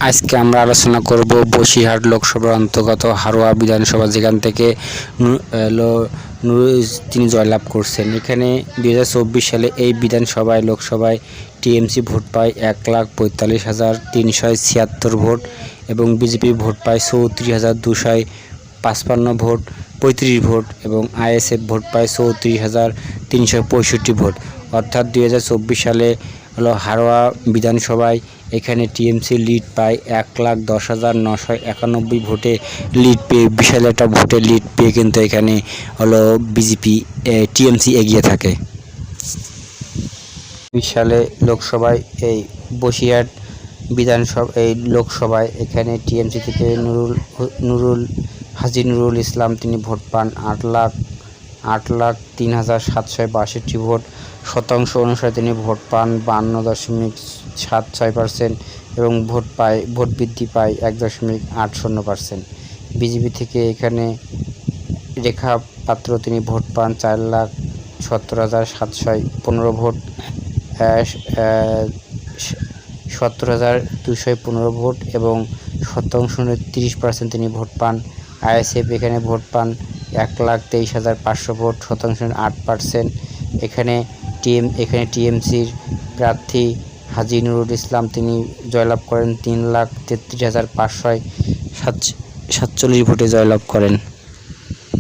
আজকে আমরা আলোচনা করব বসিরহাট লোকসভার অন্তর্গত হারোয়া বিধানসভা, যেখান থেকে তিনি জয়লাভ করছেন। এখানে 2024 সালে এই বিধানসভায় লোকসভায় টিএমসি ভোট পায় 1,45,376 ভোট এবং বিজেপি ভোট পায় 34,255 ভোট 35 ভোট এবং আইএসএফ ভোট পায় 34,365 ভোট। অর্থাৎ 2024 সালে হারোয়া বিধানসভায় এখানে টিএমসি লিড পায় 1,10,991 ভোটে লিড পেয়ে, বিশাল একটা ভোটে লিড পেয়ে কিন্তু এখানে টিএমসি এগিয়ে থাকে। 20 সালে লোকসভায় এই বসিরহাট লোকসভায় এখানে টিএমসি থেকে হাজী নুরুল ইসলাম তিনি ভোট পান 8,03,762 ভোট। শতাংশ অনুসারে তিনি ভোট পান 52.76% এবং ভোট বৃদ্ধি পায় 1.80%। বিজেপি থেকে এখানে রেখা পাত্র তিনি ভোট পান 4,70,715 ভোট, 70,215 ভোট এবং শতাংশ 30% তিনি ভোট পান। আইএসএফ এখানে ভোট পান 1,23,500 ভোট, শতাংশ 8%। এখানে টিএমসির প্রার্থী হাজী নুরুল ইসলাম তিনি জয়লাভ করেন 3,33,547 ভোটে জয়লাভ করেন।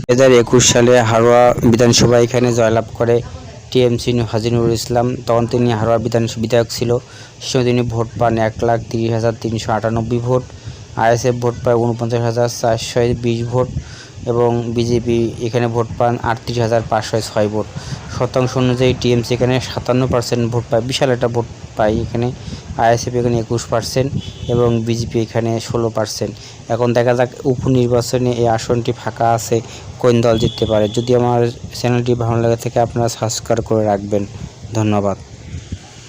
2021 সালে হারোয়া বিধানসভা এখানে জয়লাভ করে টিএমসি হাজী নুরুল ইসলাম। তখন তিনি হারোয়া বিধায়ক ছিল। সে তিনি ভোট পান 1,30,398 ভোট। আইএসএফ ভোট পায় 49,420 ভোট এবং বিজেপি এখানে ভোট পান 38,506 ভোট। শতাংশ অনুযায়ী টিএমসি এখানে 57% ভোট পায়, বিশাল একটা ভোট পায় এখানে। আইএসএফ এখানে 21% এবং বিজেপি এখানে 16%। এখন দেখা যাক উপনির্বাচনে এই আসনটি ফাঁকা আছে, কোন দল জিততে পারে। যদি আমার চ্যানেলটি ভালো লাগে থাকে আপনারা সাবস্ক্রাইব করে রাখবেন। ধন্যবাদ।